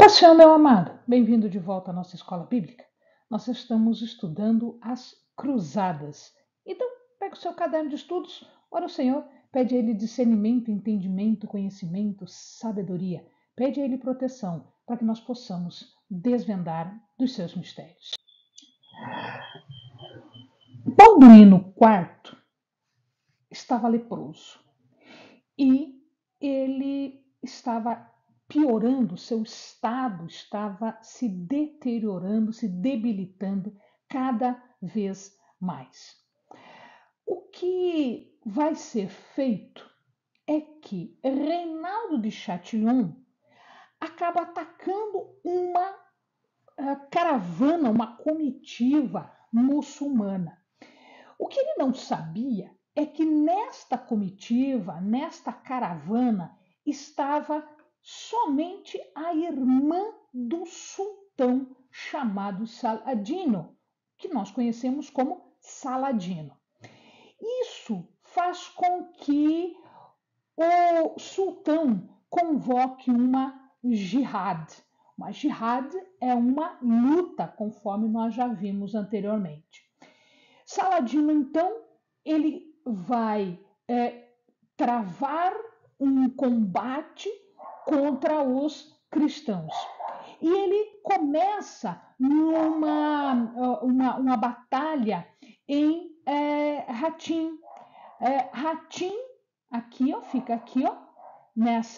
Paz, Senhor, meu amado. Bem-vindo de volta à nossa escola bíblica. Nós estamos estudando as cruzadas. Então, pega o seu caderno de estudos, ora o Senhor, pede a Ele discernimento, entendimento, conhecimento, sabedoria. Pede a Ele proteção para que nós possamos desvendar dos seus mistérios. Balduíno IV estava leproso e ele estava piorando, seu estado estava se deteriorando, se debilitando cada vez mais. O que vai ser feito é que Reinaldo de Chatillon acaba atacando uma caravana, uma comitiva muçulmana. O que ele não sabia é que nesta comitiva, nesta caravana, estava somente a irmã do sultão chamado Saladino, que nós conhecemos como Saladino. Isso faz com que o sultão convoque uma jihad. Uma jihad é uma luta, conforme nós já vimos anteriormente. Saladino, então, ele vai travar um combate contra os cristãos. E ele começa uma batalha em Hatim. Hatim, aqui, ó, fica aqui, ó,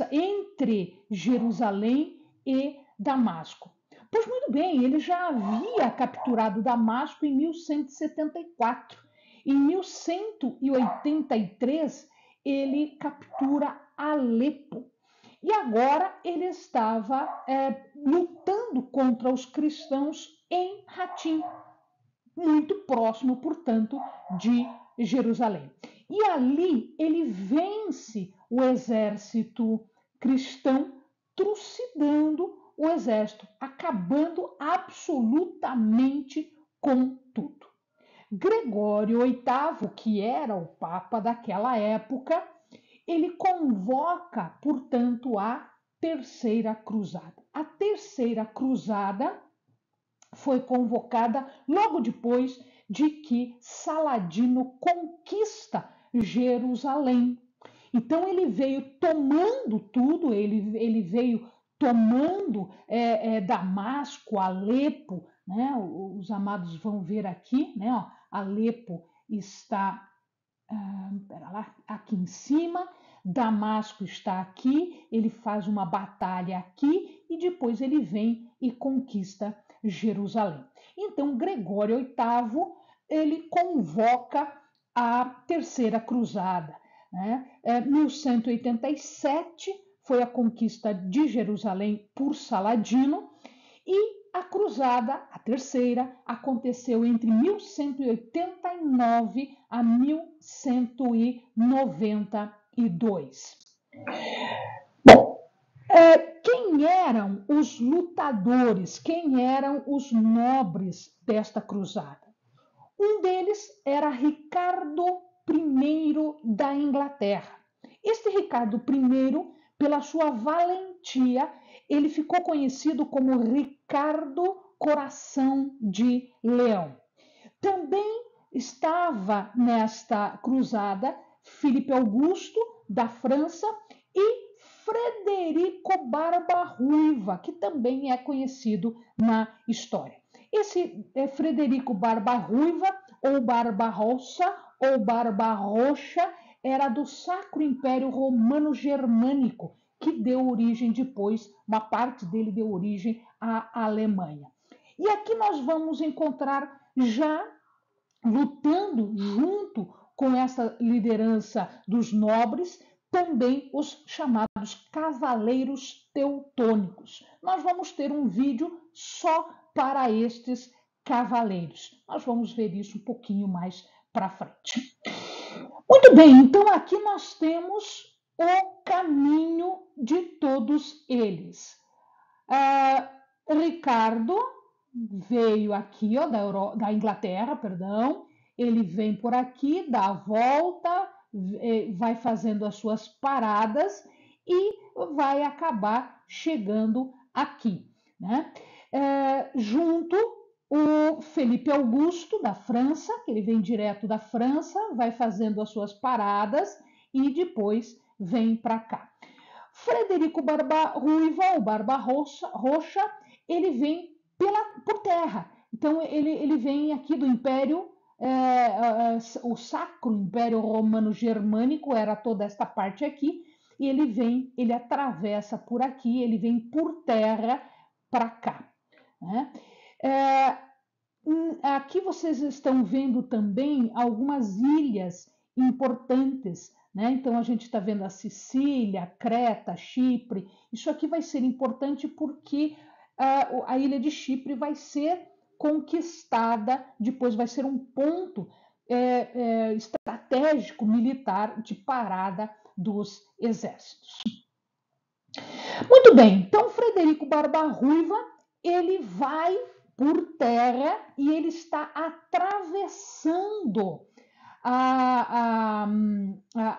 entre Jerusalém e Damasco. Pois muito bem, ele já havia capturado Damasco em 1174. Em 1183, ele captura Alepo. E agora ele estava lutando contra os cristãos em Hatim, muito próximo, portanto, de Jerusalém. E ali ele vence o exército cristão, trucidando o exército, acabando absolutamente com tudo. Gregório VIII, que era o papa daquela época, ele convoca, portanto, a Terceira Cruzada. A Terceira Cruzada foi convocada logo depois de que Saladino conquista Jerusalém. Então ele veio tomando tudo, ele veio tomando Damasco, Alepo, né? Os amados vão ver aqui, né? Ó, Alepo está aqui em cima, Damasco está aqui, ele faz uma batalha aqui e depois ele vem e conquista Jerusalém. Então Gregório VIII ele convoca a Terceira Cruzada. Né? 1187 foi a conquista de Jerusalém por Saladino e a cruzada, a terceira, aconteceu entre 1189 a 1192. Bom, quem eram os lutadores, quem eram os nobres desta cruzada? Um deles era Ricardo I da Inglaterra. Este Ricardo I, pela sua valentia, ele ficou conhecido como Ricardo Coração de Leão. Também estava nesta cruzada Filipe Augusto, da França, e Frederico Barba-Ruiva, que também é conhecido na história. Esse Frederico Barba-Ruiva, ou Barbarossa, ou Barbarrocha, era do Sacro Império Romano Germânico, que deu origem depois, uma parte dele deu origem à Alemanha. E aqui nós vamos encontrar já lutando junto com essa liderança dos nobres, também os chamados cavaleiros teutônicos. Nós vamos ter um vídeo só para estes cavaleiros. Nós vamos ver isso um pouquinho mais para frente. Muito bem, então aqui nós temos o caminho de todos eles. Ricardo veio aqui, ó, da Inglaterra, perdão. Ele vem por aqui, dá a volta, vai fazendo as suas paradas e vai acabar chegando aqui. né? Junto o Felipe Augusto, da França, que ele vem direto da França, vai fazendo as suas paradas e depois vem para cá. Frederico Barba-Ruiva, o Barba-Roxa, ele vem por terra. Então, ele vem aqui do Império, o Sacro Império Romano-Germânico, era toda esta parte aqui, e ele atravessa por aqui, ele vem por terra para cá. Né? Aqui vocês estão vendo também algumas ilhas importantes, né? Então a gente está vendo a Sicília, Creta, Chipre. Isso aqui vai ser importante porque a ilha de Chipre vai ser conquistada, depois vai ser um ponto estratégico militar de parada dos exércitos. Muito bem, então Frederico Barba-Ruiva, ele vai por terra e ele está atravessando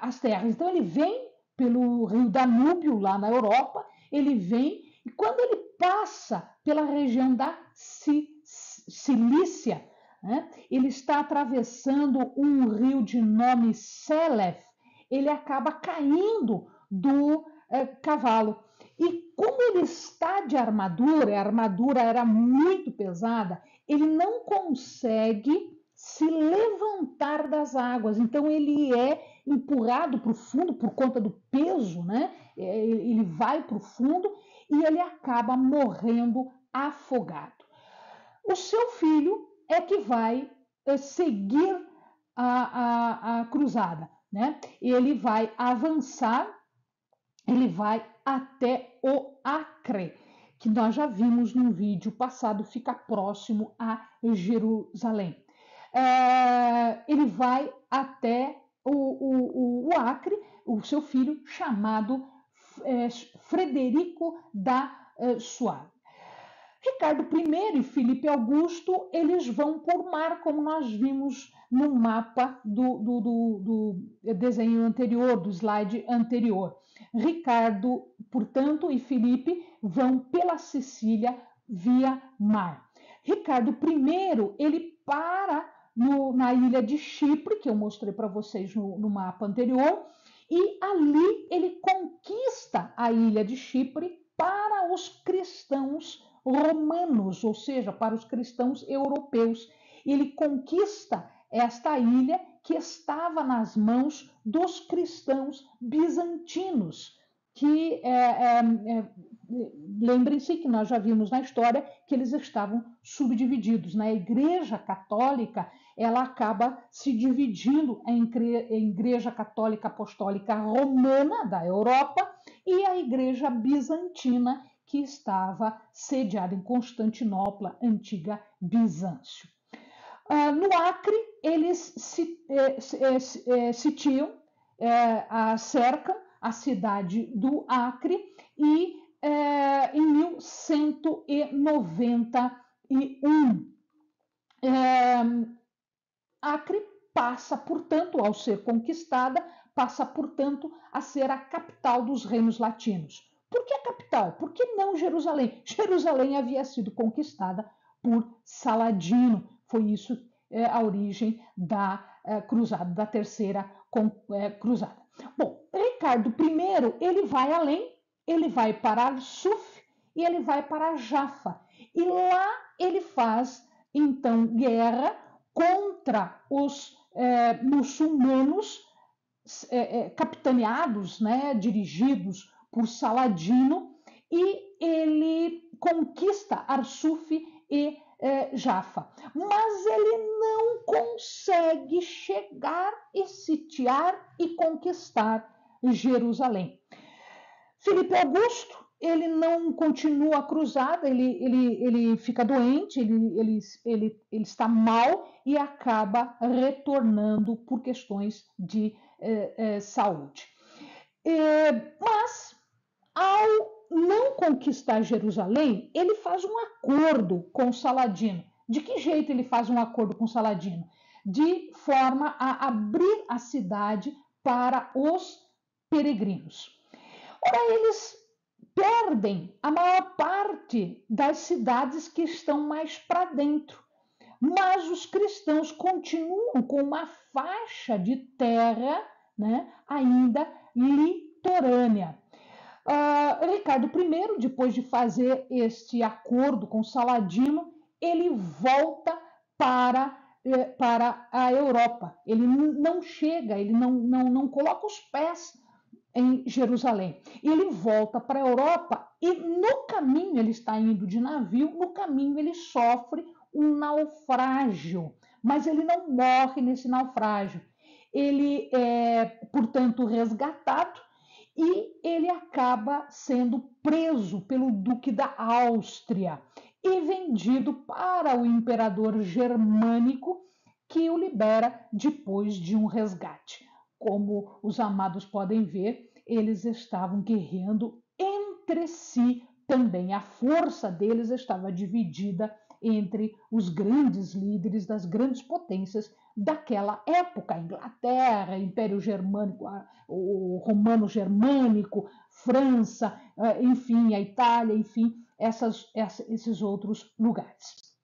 as terras. Então ele vem pelo rio Danúbio, lá na Europa, ele vem e quando ele passa pela região da Cilícia, né, ele está atravessando um rio de nome Selef, ele acaba caindo do cavalo. E como ele está de armadura, a armadura era muito pesada, ele não consegue se levantar das águas. Então ele é empurrado para o fundo por conta do peso, né? Ele vai para o fundo e ele acaba morrendo afogado. O seu filho é que vai seguir a cruzada, né? Ele vai avançar, ele vai até o Acre, que nós já vimos num vídeo passado, fica próximo a Jerusalém. Ele vai até o Acre, o seu filho chamado Frederico da Suave. Ricardo I e Felipe Augusto, eles vão por mar, como nós vimos no mapa do desenho anterior, do slide anterior. Ricardo, portanto, e Felipe vão pela Sicília via mar. Ricardo I, ele para na ilha de Chipre, que eu mostrei para vocês no mapa anterior, e ali ele conquista a ilha de Chipre para os cristãos romanos, ou seja, para os cristãos europeus. Ele conquista esta ilha que estava nas mãos dos cristãos bizantinos, que lembrem-se que nós já vimos na história que eles estavam subdivididos. Na Igreja Católica, ela acaba se dividindo em Igreja Católica Apostólica Romana da Europa e a Igreja Bizantina, que estava sediada em Constantinopla, antiga Bizâncio. No Acre, eles sitiam, cercam a cidade do Acre e em 1191 Acre passa, portanto, ao ser conquistada, passa, portanto, a ser a capital dos reinos latinos. Por que a capital? Por que não Jerusalém? Jerusalém havia sido conquistada por Saladino. Foi isso a origem da cruzada, da terceira cruzada. Bom, Ricardo I, ele vai além, ele vai para Arsuf e ele vai para Jaffa. E lá ele faz, então, guerra contra os muçulmanos capitaneados, né, dirigidos por Saladino, e ele conquista Arsuf e Jaffa. Mas ele não consegue chegar e sitiar e conquistar Jerusalém. Felipe Augusto, ele não continua a cruzada, ele fica doente, ele está mal e acaba retornando por questões de saúde. Mas, ao não conquistar Jerusalém, ele faz um acordo com Saladino. De que jeito ele faz um acordo com Saladino? De forma a abrir a cidade para os peregrinos. Ora, eles perdem a maior parte das cidades que estão mais para dentro. Mas os cristãos continuam com uma faixa de terra, né, ainda litorânea. Ricardo I, depois de fazer este acordo com Saladino, ele volta para a Europa. Ele não chega, ele não coloca os pés em Jerusalém. Ele volta para a Europa e no caminho, ele está indo de navio, no caminho ele sofre um naufrágio, mas ele não morre nesse naufrágio. Ele é, portanto, resgatado e ele acaba sendo preso pelo Duque da Áustria e vendido para o imperador germânico, que o libera depois de um resgate. Como os amados podem ver, eles estavam guerreando entre si também. A força deles estava dividida entre os grandes líderes das grandes potências daquela época: Inglaterra, Império Germânico, o Romano Germânico, França, enfim, a Itália, enfim, esses outros lugares.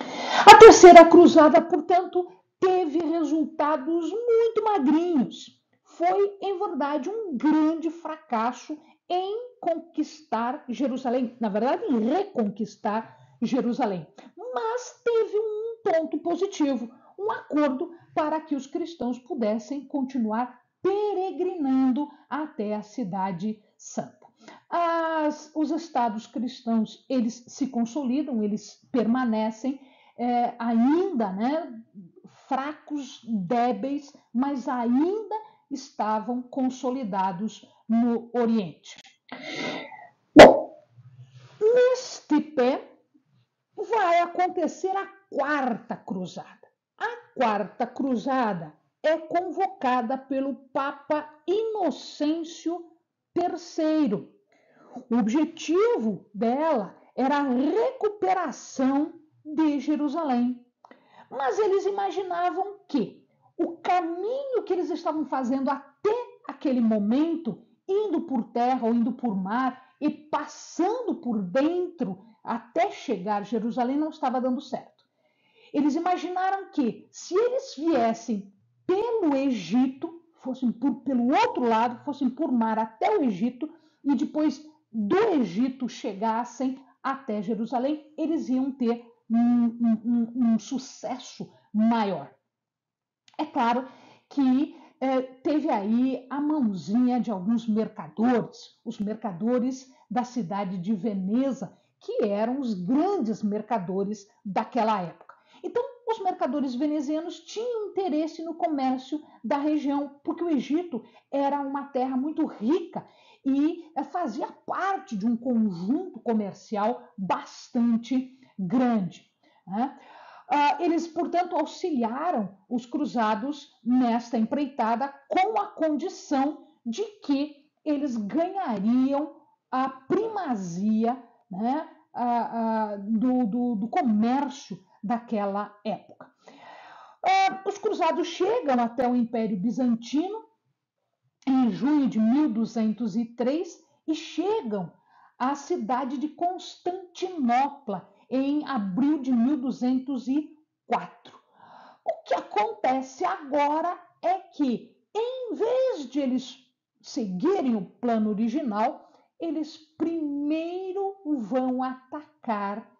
A Terceira Cruzada, portanto, teve resultados muito magrinhos. Foi, em verdade, um grande fracasso em conquistar Jerusalém, na verdade, em reconquistar Jerusalém. Mas teve um ponto positivo, um acordo para que os cristãos pudessem continuar peregrinando até a Cidade Santa. Os estados cristãos, eles se consolidam, eles permanecem ainda, né, fracos, débeis, mas ainda estavam consolidados no Oriente. Bom, neste pé vai acontecer a Quarta Cruzada. A Quarta Cruzada é convocada pelo Papa Inocêncio III. O objetivo dela era a recuperação de Jerusalém. Mas eles imaginavam que o caminho que eles estavam fazendo até aquele momento, indo por terra ou indo por mar e passando por dentro até chegar a Jerusalém, não estava dando certo. Eles imaginaram que se eles viessem pelo Egito, fossem pelo outro lado, fossem por mar até o Egito e depois do Egito chegassem até Jerusalém, eles iam ter um sucesso maior. É claro que teve aí a mãozinha de alguns mercadores, os mercadores da cidade de Veneza, que eram os grandes mercadores daquela época. Então, os mercadores venezianos tinham interesse no comércio da região, porque o Egito era uma terra muito rica e fazia parte de um conjunto comercial bastante grande, né? Eles, portanto, auxiliaram os cruzados nesta empreitada com a condição de que eles ganhariam a primazia, né, do comércio daquela época. Os cruzados chegam até o Império Bizantino em junho de 1203 e chegam à cidade de Constantinopla em abril de 1204. O que acontece agora é que, em vez de eles seguirem o plano original, eles primeiro vão atacar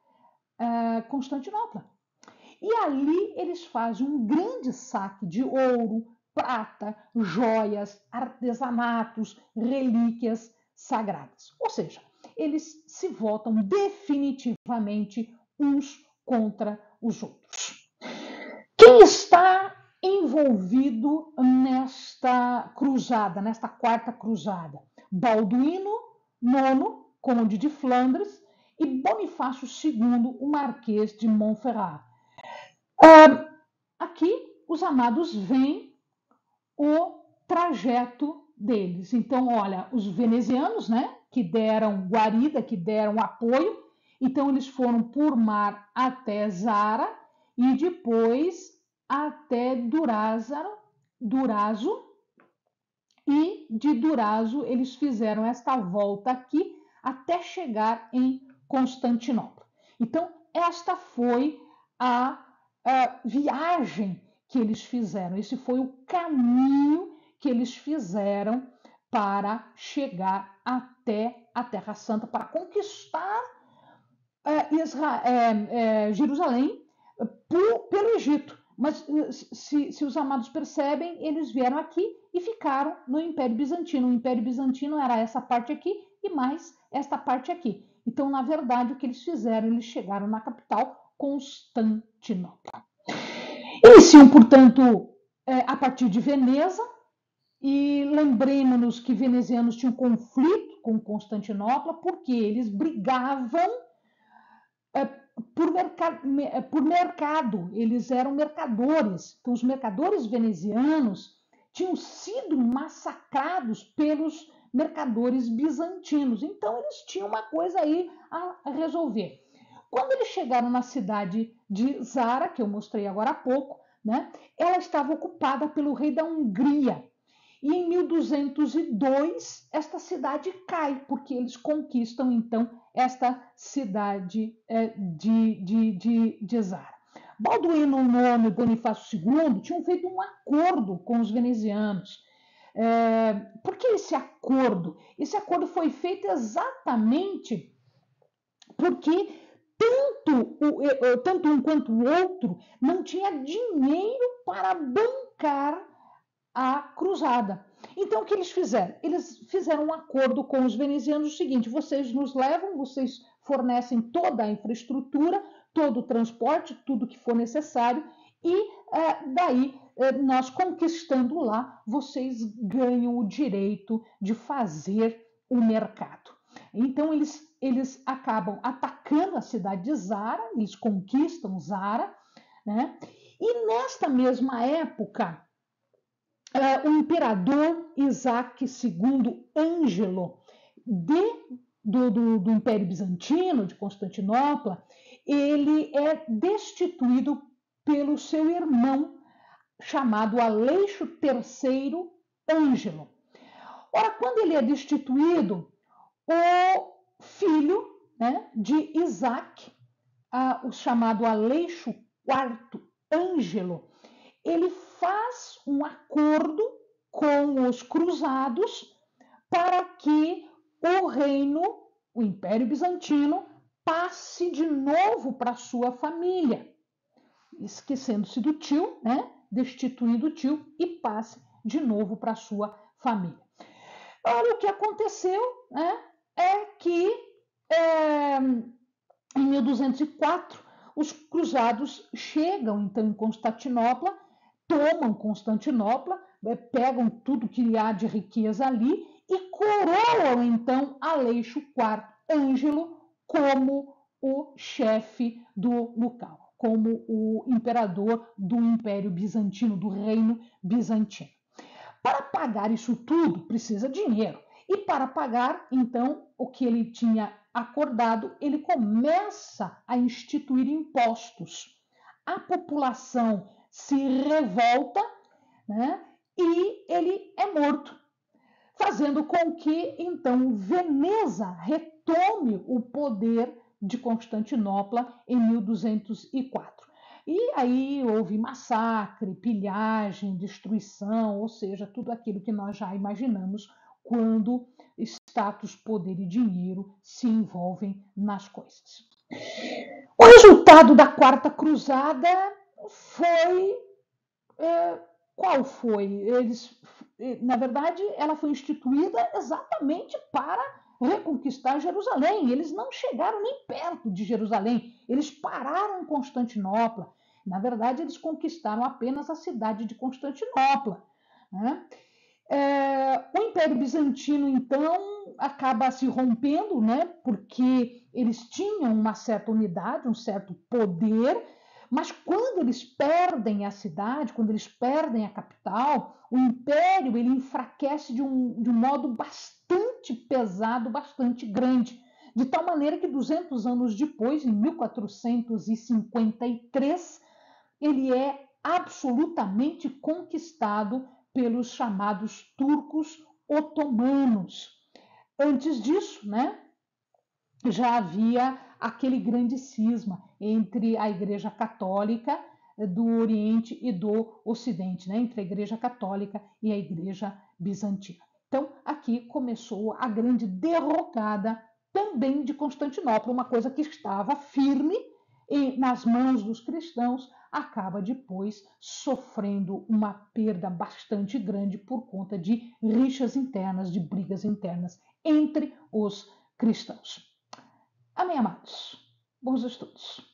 Constantinopla. E ali eles fazem um grande saque de ouro, prata, joias, artesanatos, relíquias sagradas. Ou seja, eles se voltam definitivamente uns contra os outros. Quem está envolvido nesta cruzada, nesta Quarta Cruzada? Balduíno IX, conde de Flandres, e Bonifácio II, o marquês de Montferrat. Aqui os amados veem o trajeto deles. Então, olha, os venezianos, né, que deram guarida, que deram apoio, então eles foram por mar até Zara e depois até Durazo, e de Durazo eles fizeram esta volta aqui até chegar em Constantinopla. Então, esta foi a viagem que eles fizeram, esse foi o caminho que eles fizeram para chegar até a Terra Santa, para conquistar Jerusalém pelo Egito. Mas se os amados percebem, eles vieram aqui e ficaram no Império Bizantino. O Império Bizantino era essa parte aqui e mais esta parte aqui. Então, na verdade, o que eles fizeram? Eles chegaram na capital, Constantinopla. Iniciam, portanto, a partir de Veneza, e lembremos-nos que venezianos tinham conflito com Constantinopla porque eles brigavam por mercado, eles eram mercadores. Então, os mercadores venezianos tinham sido massacrados pelos mercadores bizantinos. Então, eles tinham uma coisa aí a resolver. Quando eles chegaram na cidade de Zara, que eu mostrei agora há pouco, né, ela estava ocupada pelo rei da Hungria. E em 1202, esta cidade cai, porque eles conquistam, então, esta cidade de Zara. Balduíno IX e Bonifácio II tinham feito um acordo com os venezianos. Por que esse acordo? Esse acordo foi feito exatamente porque tanto um quanto o outro não tinha dinheiro para bancar a cruzada. Então, o que eles fizeram? Eles fizeram um acordo com os venezianos o seguinte: vocês nos levam, vocês fornecem toda a infraestrutura, todo o transporte, tudo que for necessário, e daí, nós conquistando lá, vocês ganham o direito de fazer o mercado. Então, eles acabam atacando a cidade de Zara, eles conquistam Zara, né? E nesta mesma época, o imperador Isaac II Ângelo do Império Bizantino, de Constantinopla, ele é destituído pelo seu irmão, chamado Aleixo III Ângelo. Ora, quando ele é destituído, o filho, né, de Isaac, o chamado Aleixo IV Ângelo, ele faz um acordo com os cruzados para que o reino, o Império Bizantino, passe de novo para sua família, esquecendo-se do tio, né? Destituindo o tio e passe de novo para sua família. Olha, o que aconteceu, né, é que em 1204 os cruzados chegam então em Constantinopla, tomam Constantinopla, pegam tudo que há de riqueza ali e coroam então Aleixo IV Ângelo como o chefe do local, como o imperador do Império Bizantino, do Reino Bizantino. Para pagar isso tudo, precisa dinheiro. E para pagar, então, o que ele tinha acordado, ele começa a instituir impostos. A população se revolta, né, e ele é morto, fazendo com que, então, Veneza retome o poder de Constantinopla em 1204. E aí houve massacre, pilhagem, destruição, ou seja, tudo aquilo que nós já imaginamos quando status, poder e dinheiro se envolvem nas coisas. O resultado da Quarta Cruzada foi... qual foi? Na verdade, ela foi instituída exatamente para reconquistar Jerusalém. Eles não chegaram nem perto de Jerusalém, eles pararam em Constantinopla. Na verdade, eles conquistaram apenas a cidade de Constantinopla, né? O Império Bizantino, então, acaba se rompendo, né? Porque eles tinham uma certa unidade, um certo poder, mas quando eles perdem a cidade, quando eles perdem a capital, o império ele enfraquece de um modo bastante pesado, bastante grande, de tal maneira que 200 anos depois, em 1453, ele é absolutamente conquistado pelos chamados turcos otomanos. Antes disso, né, já havia aquele grande cisma entre a Igreja Católica do Oriente e do Ocidente, né? Entre a Igreja Católica e a Igreja Bizantina. Então, aqui começou a grande derrocada também de Constantinopla, uma coisa que estava firme e nas mãos dos cristãos, acaba depois sofrendo uma perda bastante grande por conta de rixas internas, de brigas internas entre os cristãos. Amém, amados. Bons estudos.